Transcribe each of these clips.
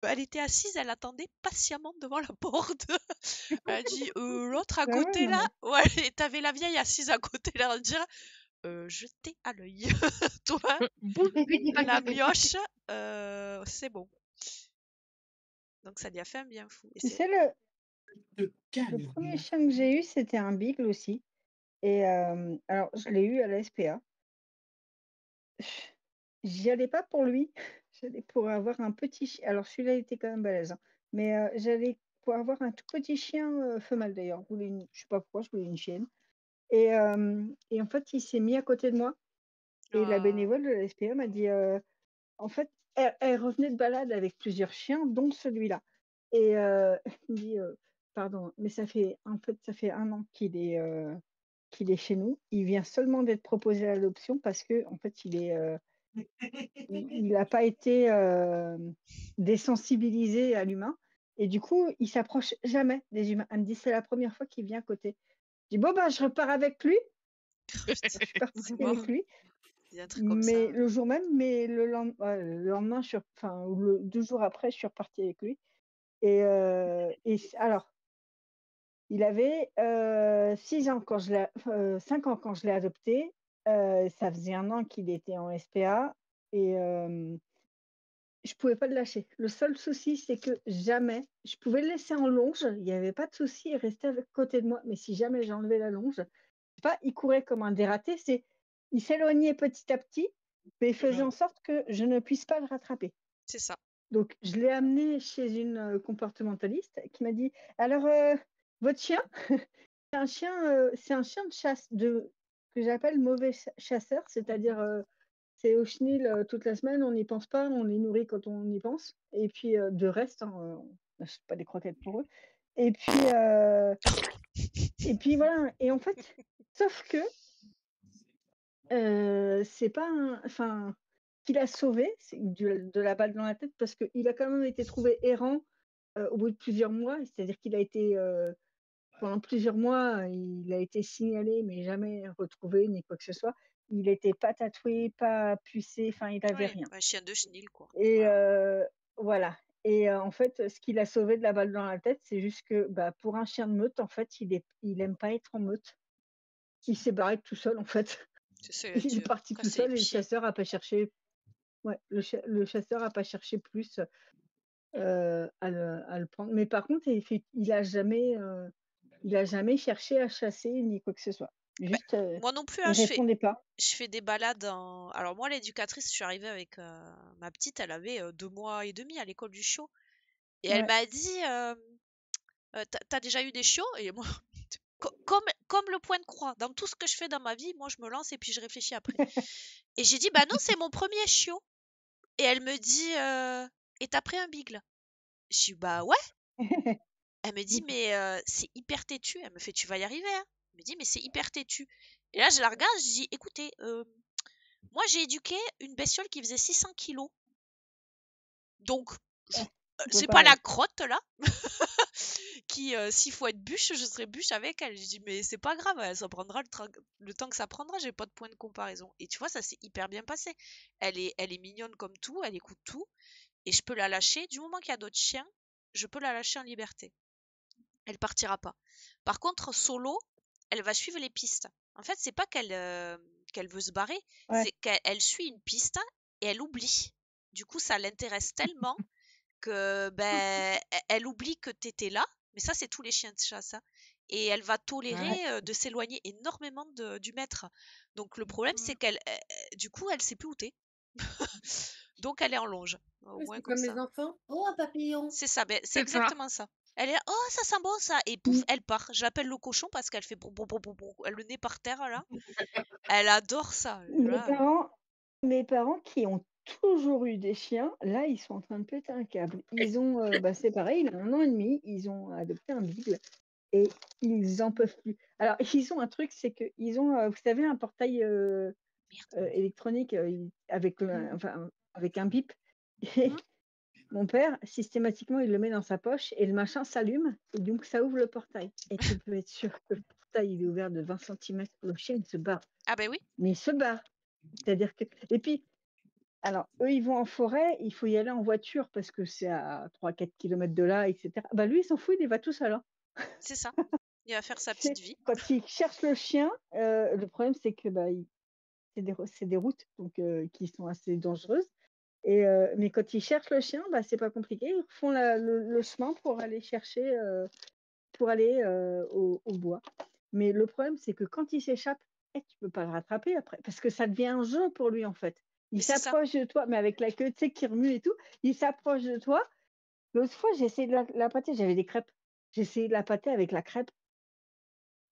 Elle était assise, elle attendait patiemment devant la porte. Elle a dit l'autre à Ah ouais, côté non, là, mais ouais, et t'avais la vieille assise à côté là, elle dire jetez à l'œil. Toi, la mioche, c'est bon. Donc ça lui a fait un bien fou. Et tu c'est sais, le premier chien que j'ai eu, c'était un beagle aussi. Et alors, je l'ai eu à la SPA. J'y allais pas pour lui, j'allais pour avoir un petit chien. Alors celui-là, il était quand même balèze, hein, mais j'allais pour avoir un tout petit chien, femelle d'ailleurs. Je sais pas pourquoi, je voulais une chienne et en fait, il s'est mis à côté de moi et la Ah, bénévole de la SPA m'a dit, en fait, elle revenait de balade avec plusieurs chiens, dont celui-là et elle me dit, «Pardon, mais ça fait 1 an qu'il est chez nous. Il vient seulement d'être proposé à l'adoption parce que en fait, il a pas été, désensibilisé à l'humain et du coup, il s'approche jamais des humains. Elle me dit: «C'est la première fois qu'il vient à côté». Je dis: «Bon, bah, je repars avec lui». Je suis partie avec lui, il y a un truc comme mais ça. le jour même, mais le lendemain, ou le 2 jours après, je suis repartie avec lui et alors, il avait, 6 ans quand je l'ai 5 ans quand je l'ai adopté, ça faisait 1 an qu'il était en SPA et je pouvais pas le lâcher. Le seul souci, c'est que jamais je pouvais le laisser en longe, il y avait pas de souci, il restait à côté de moi, mais si jamais j'enlevais la longe, c'est pas il courait comme un dératé, il s'éloignait petit à petit, mais il faisait en sorte que je ne puisse pas le rattraper. C'est ça. Donc je l'ai amené chez une, comportementaliste qui m'a dit: «Alors, votre chien, c'est un chien de chasse que j'appelle mauvais chasseur, c'est-à-dire, c'est au chenil, toute la semaine, on n'y pense pas, on les nourrit quand on y pense et puis, de reste, hein, on n'achète pas des croquettes pour eux et puis voilà et en fait, sauf que, c'est pas un enfin, qu'il a sauvé, c'est de la balle dans la tête parce qu'il a quand même été trouvé errant, au bout de plusieurs mois. C'est-à-dire qu'il a été, pendant plusieurs mois, il a été signalé mais jamais retrouvé ni quoi que ce soit. Il était pas tatoué, pas pucé, enfin il avait Ouais, rien. un chien de chenil, quoi. Et Voilà. voilà et en fait, ce qui l'a sauvé de la balle dans la tête, c'est juste que, bah, pour un chien de meute, en fait, il aime pas être en meute. Il s'est barré tout seul, en fait. C'est Il est dur. parti tout Casser les seul et pieds. le chasseur a pas cherché plus, à le prendre. Mais par contre, il a jamais cherché à chasser ni quoi que ce soit. Bah, Juste, moi non plus, hein, il répondait pas. je fais des balades en. Alors moi, l'éducatrice, je suis arrivée avec ma petite, elle avait 2 mois et demi à l'école du chiot. Et elle Ouais. m'a dit, t'as déjà eu des chiots? Et moi, comme le point de croix, dans tout ce que je fais dans ma vie, moi je me lance et puis je réfléchis après. Et j'ai dit, bah non, c'est mon premier chiot. Et elle me dit, et t'as pris un bigle? Je dis, bah ouais. Elle me dit, mais c'est hyper têtu. Elle me fait, tu vas y arriver, hein. Elle me dit, mais c'est hyper têtu. Et là, je la regarde, je dis, écoutez, moi j'ai éduqué une bestiole qui faisait 600 kilos. Donc, C'est pas c'est pas la pareil. crotte là, qui, s'il faut être bûche, je serai bûche avec elle. Je dis, mais c'est pas grave, ça prendra le temps que ça prendra, j'ai pas de point de comparaison. Et tu vois, ça s'est hyper bien passé. Elle est mignonne comme tout, elle écoute tout, et je peux la lâcher. Du moment qu'il y a d'autres chiens, je peux la lâcher en liberté. Elle partira pas. Par contre, solo, elle va suivre les pistes. En fait, c'est pas qu'elle veut se barrer, Ouais. c'est qu'elle suit une piste et elle oublie. Du coup, ça l'intéresse tellement que ben elle oublie que tu étais là. Mais ça, c'est tous les chiens de chasse, hein. Et elle va Ouais. tolérer de s'éloigner énormément du maître. Donc le problème, c'est qu'elle, du coup, elle sait plus où t'es. Donc elle est en longe. Au Oui, moins c'est comme comme les ça. enfants. Oh, un papillon. C'est ça, ben, c'est C'est ça. exactement ça. Elle est là, oh, ça sent bon ça, et pouf, Mmh. elle part. Je l'appelle le cochon parce qu'elle fait brou, brou, brou, brou, brou, le nez par terre là. Elle adore ça. Mes Là, parents mes parents qui ont toujours eu des chiens, là, ils sont en train de péter un câble. Ils ont, bah, c'est pareil, il a 1 an et demi, ils ont adopté un beagle et ils en peuvent plus. Alors, ils ont un truc, c'est qu'ils ont, vous savez, un portail, merde. électronique, avec un bip et mon père, systématiquement, il le met dans sa poche et le machin s'allume et donc ça ouvre le portail et tu peux être sûr que le portail, il est ouvert de 20 centimètres, le chien, il se barre, Ah ben oui. mais il se barre. C'est-à-dire que et puis Alors, eux, ils vont en forêt, il faut y aller en voiture parce que c'est à 3-4 km de là, etc. Bah, lui, il s'en fout, il y va tout seul, hein. C'est ça. Il va faire sa C'est petite vie. quand il cherche le chien, le problème, c'est que, bah, c'est des routes donc qui sont assez dangereuses mais quand ils cherchent le chien, bah, c'est pas compliqué. Ils refont le chemin pour aller chercher, pour aller, au bois. Mais le problème, c'est que quand il s'échappe, tu peux pas le rattraper après parce que ça devient un jeu pour lui, en fait. Il Mais c'est ça. s'approche de toi, mais avec la queue, tu sais, qui remue et tout. Il s'approche de toi. L'autre fois, j'ai essayé de l'appâter, j'avais des crêpes. J'ai essayé de l'appâter avec la crêpe.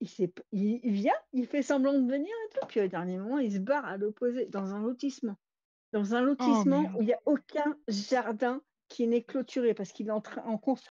Il vient, il fait semblant de venir et tout, puis au dernier moment, il se barre à l'opposé, dans un Oh lotissement où merde. il y a aucun jardin qui n'est clôturé parce qu'il est en construction.